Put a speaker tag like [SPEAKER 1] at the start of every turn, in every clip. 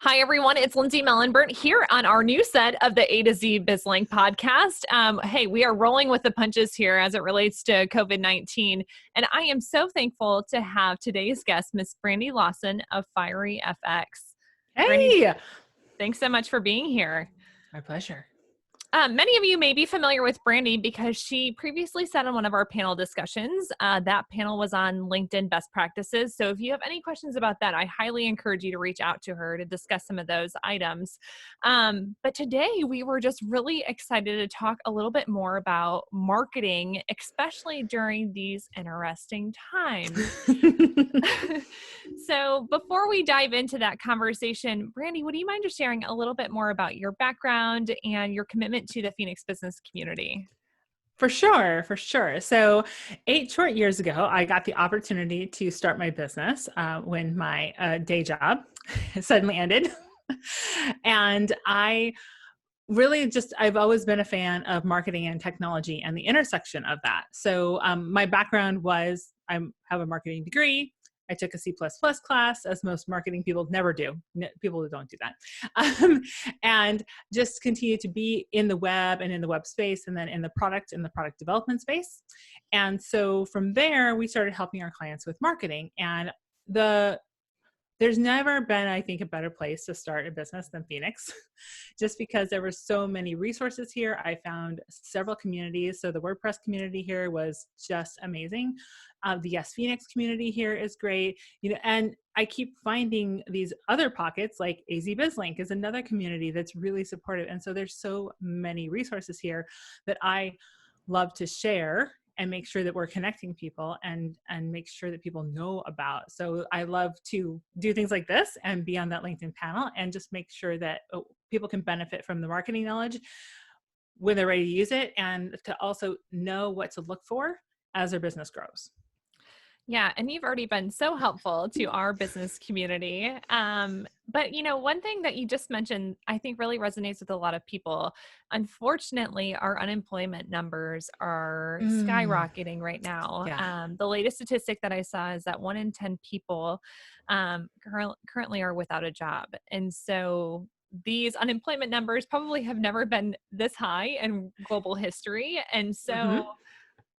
[SPEAKER 1] Hi, everyone. It's Lindsay Mellenbert here on our new set of the A to Z BizLink podcast. Hey, we are rolling with the punches here as it relates to COVID-19. And I am so thankful to have today's guest, Miss Brandy Lawson of FieryFX. Brandy,
[SPEAKER 2] Hey,
[SPEAKER 1] thanks so much for being here.
[SPEAKER 2] my pleasure.
[SPEAKER 1] Many of you may be familiar with Brandy because she previously sat on one of our panel discussions. That panel was on LinkedIn best practices. So if you have any questions about that, I highly encourage you to reach out to her to discuss some of those items. But today we were just really excited to talk a little bit more about marketing, especially during these interesting times. So before we dive into that conversation, Brandy, would you mind just sharing a little bit more about your background and your commitment to the Phoenix business community?
[SPEAKER 2] For sure, for sure. So 8 short years ago, I got the opportunity to start my business when my day job suddenly ended. And I really I've always been a fan of marketing and technology and the intersection of that. So my background was I have a marketing degree. I took a C++ class, as most marketing people never do. People who don't do that. And just continue to be in the web and in the web space, and then in the product development space. And so from there, we started helping our clients with marketing. And there's never been, I think, a better place to start a business than Phoenix, just because there were so many resources here. I found several communities. So the WordPress community here was just amazing. The Yes Phoenix community here is great. And I keep finding these other pockets, like AZ BizLink is another community that's really supportive. And so there's so many resources here that I love to share and make sure that we're connecting people and make sure that people know about. So I love to do things like this and be on that LinkedIn panel and just make sure that people can benefit from the marketing knowledge when they're ready to use it, and to also know what to look for as their business grows.
[SPEAKER 1] Yeah, and you've already been so helpful to our business community. But one thing that you just mentioned, I think really resonates with a lot of people. Unfortunately, our unemployment numbers are skyrocketing right now.
[SPEAKER 2] Yeah.
[SPEAKER 1] The latest statistic that I saw is that 1 in 10 people currently are without a job. And so these unemployment numbers probably have never been this high in global history. And so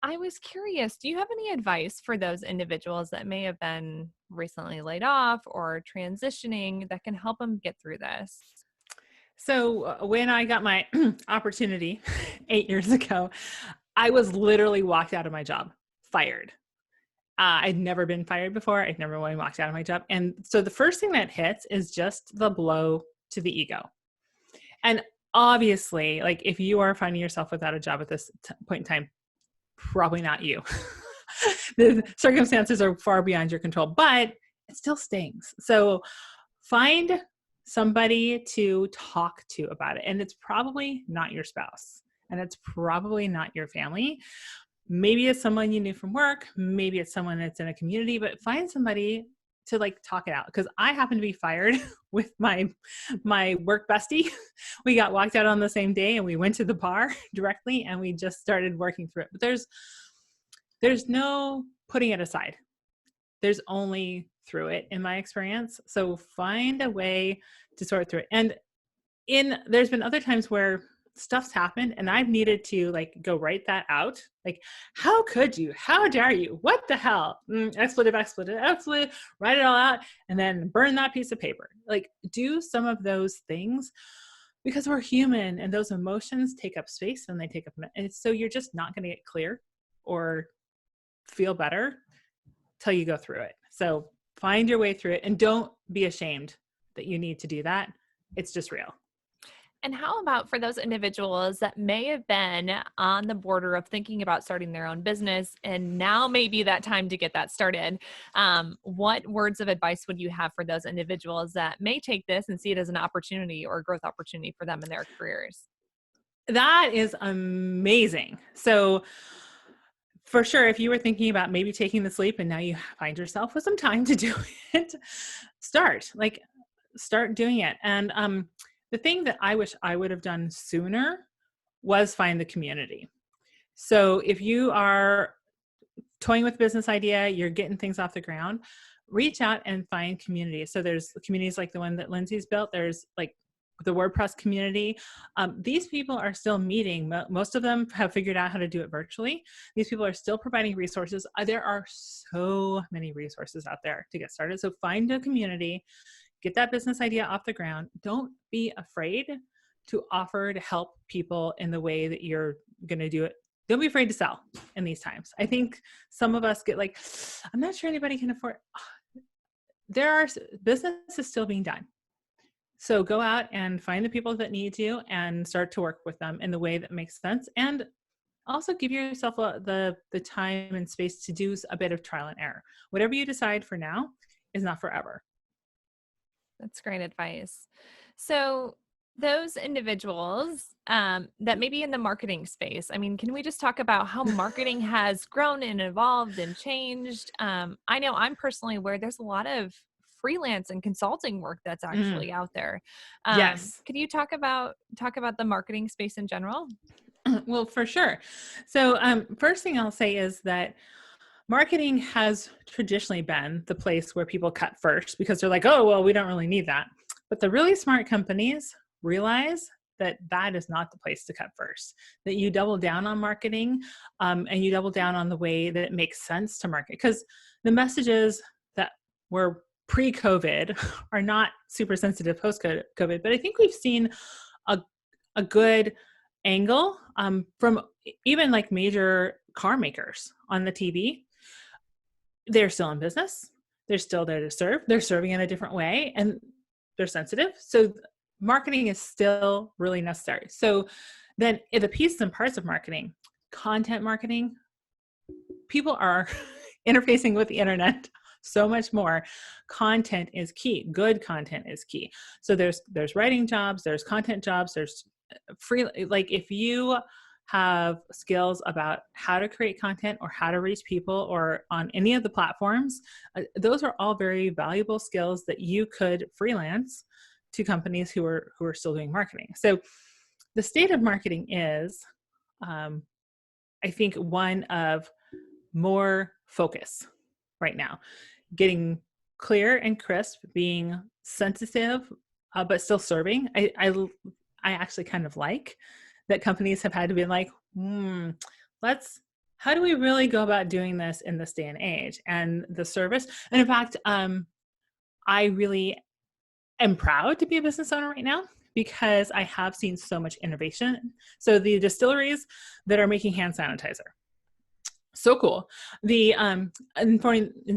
[SPEAKER 1] I was curious, do you have any advice for those individuals that may have been recently laid off or transitioning that can help them get through this?
[SPEAKER 2] So when I got my opportunity 8 years ago, I was literally walked out of my job, fired. I'd never been fired before. I'd never walked out of my job. And so the first thing that hits is just the blow to the ego. And obviously, like, if you are finding yourself without a job at this point in time, probably not you. The circumstances are far beyond your control, but it still stings. So find somebody to talk to about it. And it's probably not your spouse, and it's probably not your family. Maybe it's someone you knew from work. Maybe it's someone that's in a community, but find somebody to talk it out. Because I happen to be fired with my work bestie. We got walked out on the same day, and we went to the bar directly, and we just started working through it. But there's no putting it aside. There's only through it, in my experience. So find a way to sort through it. And there's been other times where stuff's happened and I've needed to go write that out. How could you? How dare you? What the hell? Expletive, write it all out and then burn that piece of paper. Do some of those things, because we're human and those emotions take up space and they take up, and so you're just not going to get clear or feel better till you go through it. So find your way through it, and don't be ashamed that you need to do that. It's just real.
[SPEAKER 1] And how about for those individuals that may have been on the border of thinking about starting their own business, and now may be that time to get that started? What words of advice would you have for those individuals that may take this and see it as an opportunity or a growth opportunity for them in their careers?
[SPEAKER 2] That is amazing. So for sure, if you were thinking about maybe taking this leap and now you find yourself with some time to do it, start doing it. And the thing that I wish I would have done sooner was find the community. So if you are toying with a business idea, you're getting things off the ground, reach out and find communities. So there's communities like the one that Lindsay's built. There's like the WordPress community. These people are still meeting. Most of them have figured out how to do it virtually. These people are still providing resources. There are so many resources out there to get started. So find a community, get that business idea off the ground. Don't be afraid to offer to help people in the way that you're going to do it. Don't be afraid to sell in these times. I think some of us get like, I'm not sure anybody can afford. There are businesses still being done. So go out and find the people that need you and start to work with them in the way that makes sense. And also give yourself the time and space to do a bit of trial and error. Whatever you decide for now is not forever.
[SPEAKER 1] That's great advice. So those individuals that may be in the marketing space, I mean, can we just talk about how marketing has grown and evolved and changed? I know I'm personally aware there's a lot of freelance and consulting work that's actually out there.
[SPEAKER 2] Yes.
[SPEAKER 1] Could you talk about the marketing space in general?
[SPEAKER 2] Well, for sure. So first thing I'll say is that marketing has traditionally been the place where people cut first because they're like, oh, well, we don't really need that. But the really smart companies realize that that is not the place to cut first, that you double down on marketing and you double down on the way that it makes sense to market. Because the messages that were pre-COVID are not super sensitive post-COVID, but I think we've seen a good angle from even like major car makers on the TV. They're still in business. They're still there to serve. They're serving in a different way and they're sensitive. So marketing is still really necessary. So then the pieces and parts of marketing, content marketing, people are interfacing with the internet so much more. Content is key. Good content is key. So there's writing jobs, there's content jobs, there's free, like if you have skills about how to create content or how to reach people or on any of the platforms, those are all very valuable skills that you could freelance to companies who are still doing marketing. So the state of marketing is, I think, one of more focus right now, getting clear and crisp, being sensitive, but still serving. I actually kind of like that companies have had to be like, how do we really go about doing this in this day and age? And the service. And in fact, I really am proud to be a business owner right now because I have seen so much innovation. So the distilleries that are making hand sanitizer, so cool. In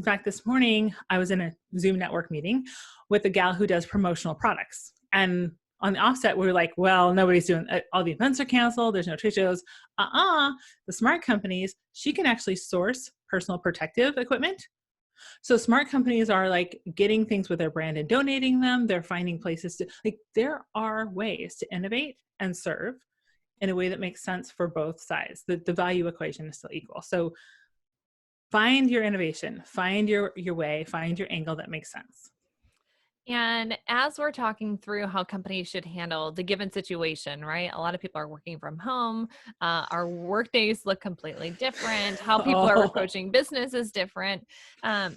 [SPEAKER 2] fact, this morning I was in a Zoom network meeting with a gal who does promotional products. And on the offset, we were like, well, nobody's doing, all the events are canceled. There's no trade shows. The smart companies, she can actually source personal protective equipment. So smart companies are like getting things with their brand and donating them. They're finding places to, like, there are ways to innovate and serve in a way that makes sense for both sides. The value equation is still equal. So find your innovation, find your way, find your angle that makes sense.
[SPEAKER 1] And as we're talking through how companies should handle the given situation, right? A lot of people are working from home. Our work days look completely different. How people are approaching business is different.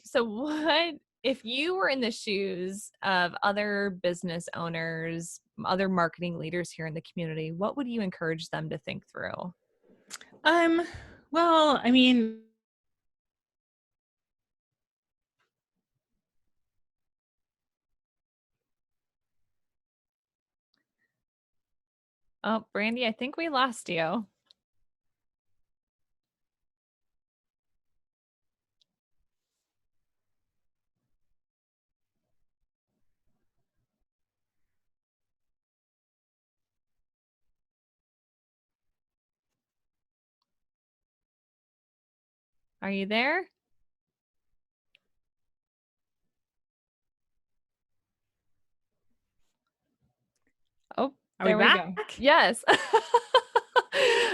[SPEAKER 1] So what, if you were in the shoes of other business owners, other marketing leaders here in the community, what would you encourage them to think through?
[SPEAKER 2] Well, I mean,
[SPEAKER 1] Oh, Brandy, I think we lost you. Are you there? Oh, there we go. Yes.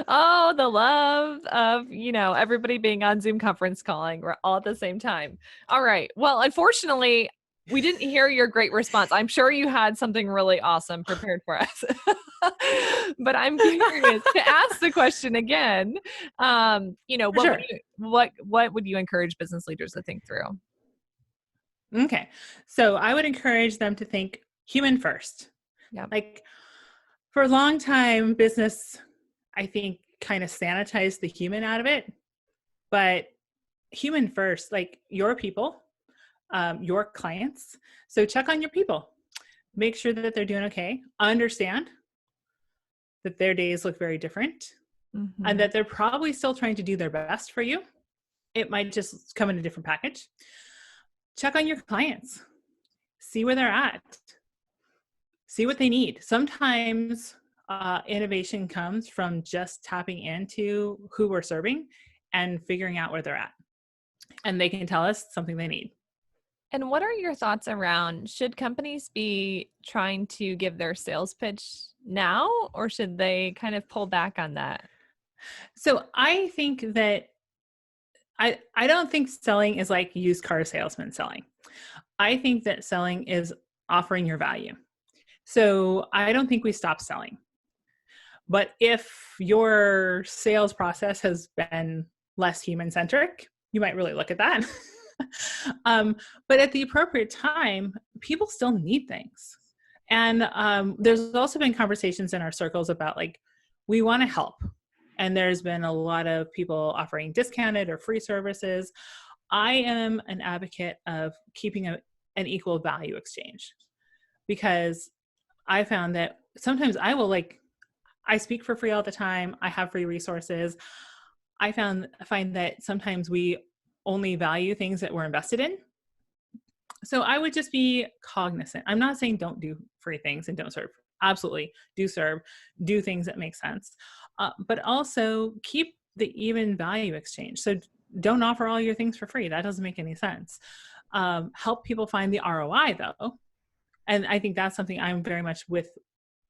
[SPEAKER 1] Oh, the love of, everybody being on Zoom conference calling. We're all at the same time. All right. Well, unfortunately, we didn't hear your great response. I'm sure you had something really awesome prepared for us. But I'm curious to ask the question again. What would you encourage business leaders to think through?
[SPEAKER 2] Okay. So I would encourage them to think human first.
[SPEAKER 1] Yep.
[SPEAKER 2] Like for a long time, business, I think, kind of sanitized the human out of it, but human first, like your people, your clients. So check on your people, make sure that they're doing okay, understand that their days look very different and
[SPEAKER 1] Mm-hmm.
[SPEAKER 2] that they're probably still trying to do their best for you. It might just come in a different package. Check on your clients, see where they're at, see what they need. Sometimes innovation comes from just tapping into who we're serving and figuring out where they're at. And they can tell us something they need.
[SPEAKER 1] And what are your thoughts around, should companies be trying to give their sales pitch now, or should they kind of pull back on that?
[SPEAKER 2] So I think that I don't think selling is like used car salesman selling. I think that selling is offering your value. So I don't think we stop selling. But if your sales process has been less human centric, you might really look at that. But at the appropriate time, people still need things. And there's also been conversations in our circles about like, we want to help. And there's been a lot of people offering discounted or free services. I am an advocate of keeping an equal value exchange because I found that sometimes I speak for free all the time. I have free resources. I find that sometimes we only value things that we're invested in. So I would just be cognizant. I'm not saying don't do free things and don't serve. Absolutely, do serve, do things that make sense, but also keep the even value exchange. So don't offer all your things for free. That doesn't make any sense. Help people find the ROI though, and I think that's something I'm very much with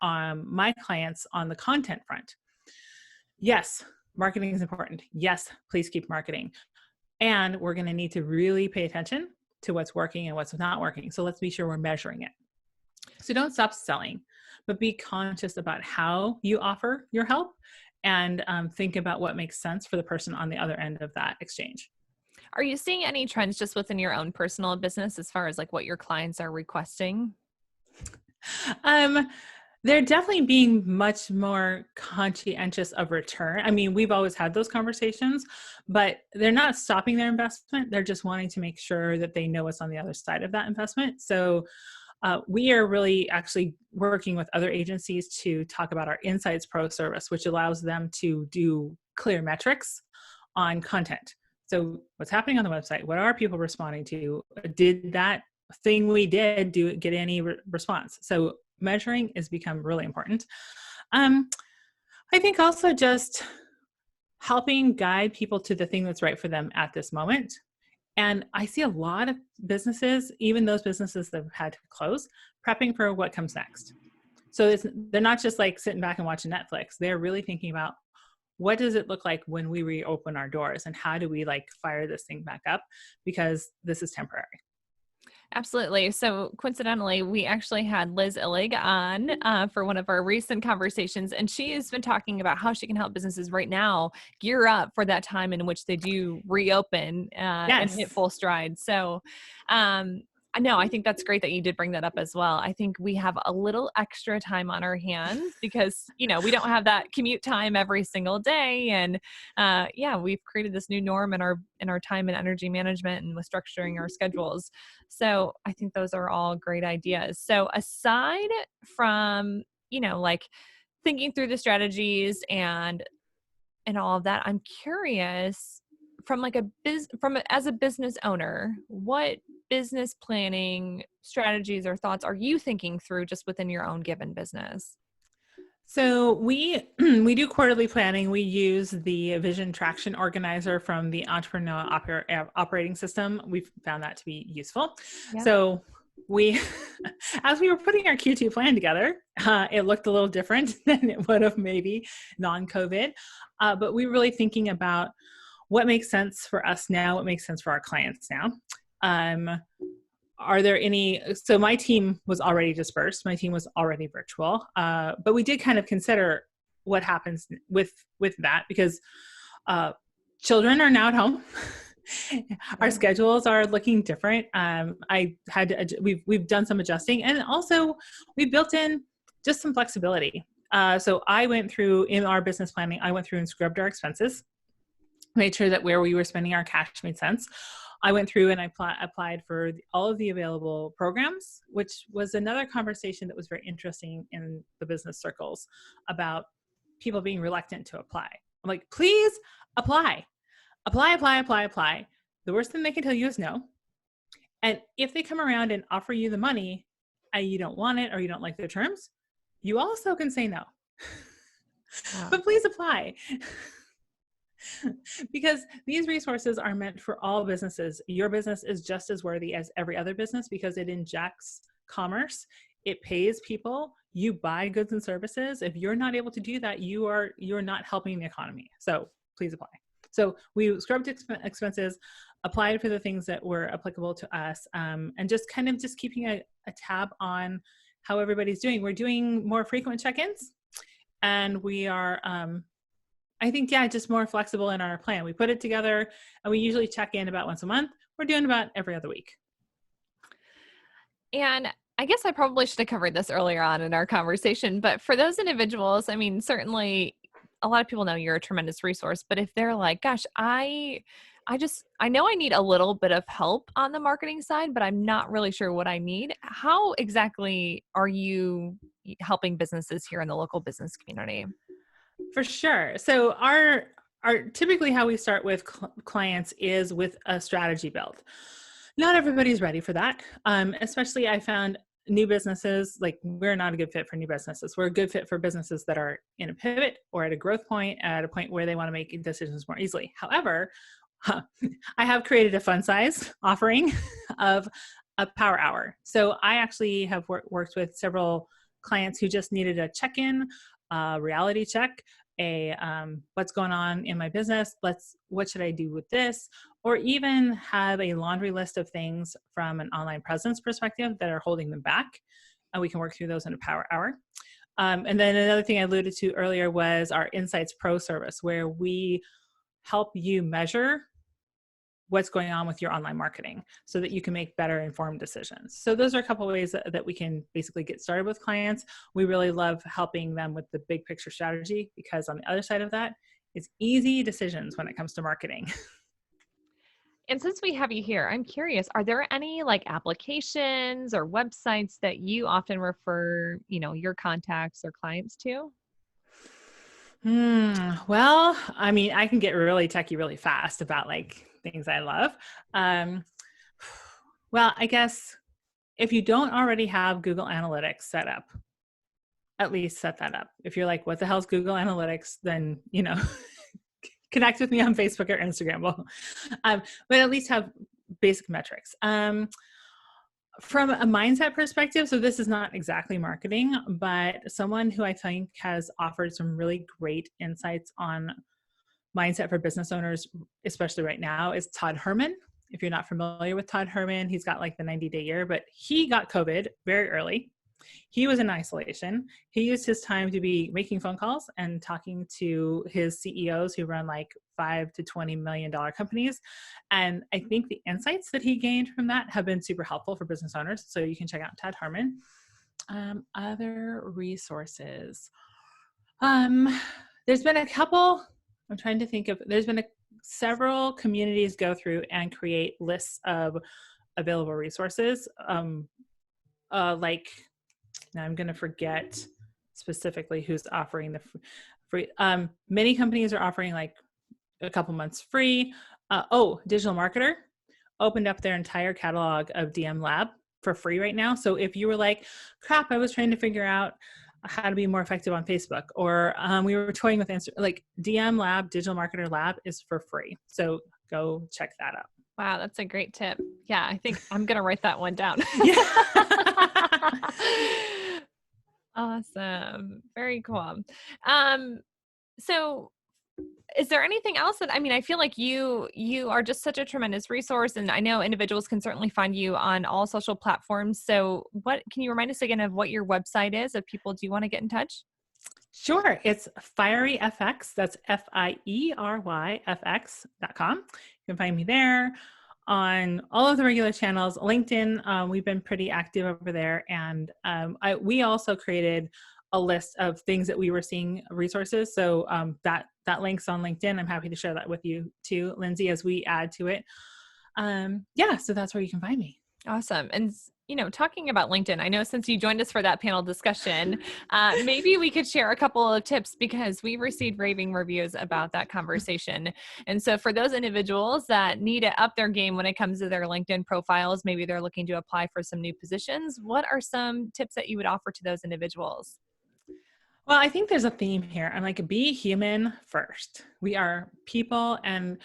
[SPEAKER 2] my clients on the content front. Yes, marketing is important. Yes, please keep marketing. And we're going to need to really pay attention to what's working and what's not working. So let's be sure we're measuring it. So don't stop selling, but be conscious about how you offer your help and think about what makes sense for the person on the other end of that exchange.
[SPEAKER 1] Are you seeing any trends just within your own personal business as far as like what your clients are requesting?
[SPEAKER 2] Um, they're definitely being much more conscientious of return. I mean, we've always had those conversations, but they're not stopping their investment. They're just wanting to make sure that they know what's on the other side of that investment. So we are really actually working with other agencies to talk about our Insights Pro service, which allows them to do clear metrics on content. So what's happening on the website? What are people responding to? Did that thing we did get any response? So measuring has become really important. I think also just helping guide people to the thing that's right for them at this moment. And I see a lot of businesses, even those businesses that have had to close, prepping for what comes next. So they're not just like sitting back and watching Netflix. They're really thinking about what does it look like when we reopen our doors and how do we like fire this thing back up because this is temporary.
[SPEAKER 1] Absolutely. So coincidentally, we actually had Liz Illig on for one of our recent conversations, and she has been talking about how she can help businesses right now gear up for that time in which they do reopen and hit
[SPEAKER 2] Yes.
[SPEAKER 1] full stride. So, no, I think that's great that you did bring that up as well. I think we have a little extra time on our hands because, you know, we don't have that commute time every single day. And yeah, we've created this new norm in our time and energy management and with structuring our schedules. So I think those are all great ideas. So aside from, you know, like thinking through the strategies and all of that, I'm curious from like as a business owner, what business planning strategies or thoughts are you thinking through just within your own given business?
[SPEAKER 2] So we we do quarterly planning. We use the Vision Traction Organizer from the Entrepreneur Operating System. We've found that to be useful.
[SPEAKER 1] Yep.
[SPEAKER 2] So we, as we were putting our Q2 plan together, it looked a little different than it would have maybe non-COVID. But we were really thinking about what makes sense for us now, what makes sense for our clients now. Are there any, so my team was already dispersed, my team was already virtual, but we did kind of consider what happens with that because children are now at home. Our
[SPEAKER 1] Yeah.
[SPEAKER 2] schedules are looking different. We've done some adjusting, and also we built in just some flexibility. So I went through in our business planning, I went through and scrubbed our expenses, made sure that where we were spending our cash made sense. I went through and I applied for all of the available programs, which was another conversation that was very interesting in the business circles about people being reluctant to apply. I'm like, please apply. Apply, apply, apply, apply. The worst thing they can tell you is no. And if they come around and offer you the money and you don't want it or you don't like their terms, you also can say no.
[SPEAKER 1] Wow.
[SPEAKER 2] But please apply. Because these resources are meant for all businesses. Your business is just as worthy as every other business because it injects commerce. It pays people. You buy goods and services. If you're not able to do that, you're not helping the economy. So please apply. So we scrubbed expenses, applied for the things that were applicable to us, and just kind of just keeping a tab on how everybody's doing. We're doing more frequent check-ins, and we are, I think, just more flexible in our plan. We put it together, and we usually check in about once a month. We're doing about every other week.
[SPEAKER 1] And I guess I probably should have covered this earlier on in our conversation, but for those individuals, I mean, certainly a lot of people know you're a tremendous resource, but if they're like, gosh, I know I need a little bit of help on the marketing side, but I'm not really sure what I need. How exactly are you helping businesses here in the local business community?
[SPEAKER 2] For sure. So our typically how we start with clients is with a strategy build. Not everybody's ready for that. Especially I found new businesses, like we're not a good fit for new businesses. We're a good fit for businesses that are in a pivot or at a growth point, at a point where they want to make decisions more easily. However, I have created a fun size offering of a power hour. So I actually have worked with several clients who just needed a check-in, reality check, what's going on in my business, what should I do with this, or even have a laundry list of things from an online presence perspective that are holding them back. And we can work through those in a power hour. And then another thing I alluded to earlier was our Insights Pro service, where we help you measure what's going on with your online marketing so that you can make better informed decisions. So those are a couple of ways that we can basically get started with clients. We really love helping them with the big picture strategy because on the other side of that is easy decisions when it comes to marketing.
[SPEAKER 1] And since we have you here, I'm curious, are there any like applications or websites that you often refer, your contacts or clients to?
[SPEAKER 2] Well, I mean, I can get really techie really fast about like things I love. Well, I guess if you don't already have Google Analytics set up, at least set that up. If you're like, what the hell is Google Analytics? Then, connect with me on Facebook or Instagram. Well, but at least have basic metrics. From a mindset perspective, so this is not exactly marketing, but someone who I think has offered some really great insights on mindset for business owners, especially right now, is Todd Herman. If you're not familiar with Todd Herman, he's got like the 90-day year, but he got COVID very early. He was in isolation. He used his time to be making phone calls and talking to his CEOs who run like $5 to $20 million companies. And I think the insights that he gained from that have been super helpful for business owners. So you can check out Todd Herman. Other resources. There's been a couple, I'm trying to think of, there's been several communities go through and create lists of available resources. Now I'm going to forget specifically who's offering the free. Many companies are offering like a couple months free. Digital Marketer opened up their entire catalog of DM Lab for free right now. So if you were like, crap, I was trying to figure out how to be more effective on Facebook, or we were toying with like DM Lab, Digital Marketer Lab is for free. So go check that out.
[SPEAKER 1] Wow, that's a great tip. Yeah, I think I'm going to write that one down. Awesome. Very cool. So is there anything else that, I feel like you are just such a tremendous resource, and I know individuals can certainly find you on all social platforms. So can you remind us again of what your website is if people do want to get in touch?
[SPEAKER 2] Sure. It's FieryFX. That's FieryFX.com. You can find me there on all of the regular channels. LinkedIn, we've been pretty active over there. And we also created a list of things that we were seeing resources. So that link's on LinkedIn. I'm happy to share that with you too, Lindsay, as we add to it. So that's where you can find me.
[SPEAKER 1] Awesome. And, talking about LinkedIn, I know since you joined us for that panel discussion, maybe we could share a couple of tips because we received raving reviews about that conversation. And so for those individuals that need to up their game when it comes to their LinkedIn profiles, maybe they're looking to apply for some new positions, what are some tips that you would offer to those individuals?
[SPEAKER 2] Well, I think there's a theme here. I'm like, be human first. We are people. And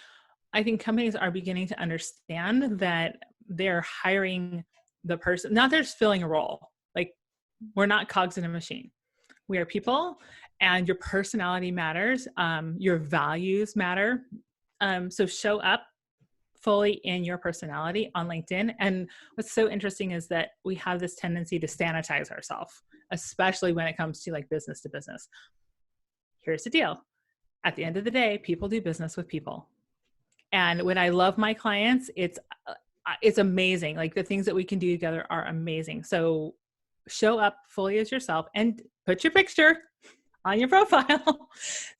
[SPEAKER 2] I think companies are beginning to understand that they're hiring the person, not they're just filling a role. Like, we're not cogs in a machine. We are people, and your personality matters. Your values matter. So show up fully in your personality on LinkedIn. And what's so interesting is that we have this tendency to sanitize ourselves, especially when it comes to like business to business. Here's the deal. At the end of the day, people do business with people. And when I love my clients, it's amazing. Like, the things that we can do together are amazing. So show up fully as yourself and put your picture on your profile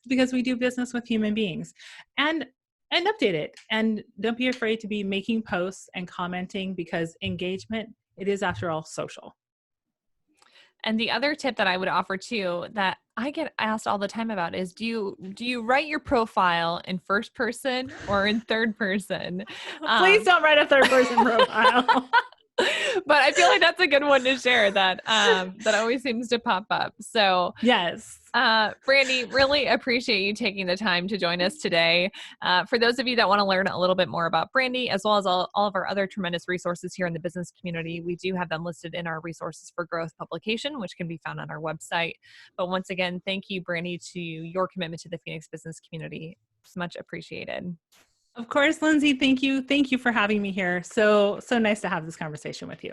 [SPEAKER 2] because we do business with human beings, and update it. And don't be afraid to be making posts and commenting, because engagement, it is after all social.
[SPEAKER 1] And the other tip that I would offer too, that I get asked all the time about, is do you write your profile in first person or in third person?
[SPEAKER 2] Please don't write a third person profile.
[SPEAKER 1] But I feel like that's a good one to share that always seems to pop up. So
[SPEAKER 2] yes.
[SPEAKER 1] Brandy, really appreciate you taking the time to join us today. For those of you that want to learn a little bit more about Brandy, as well as all of our other tremendous resources here in the business community, we do have them listed in our Resources for Growth publication, which can be found on our website. But once again, thank you, Brandy, to your commitment to the Phoenix business community. It's much appreciated.
[SPEAKER 2] Of course, Lindsay, thank you. Thank you for having me here. So nice to have this conversation with you.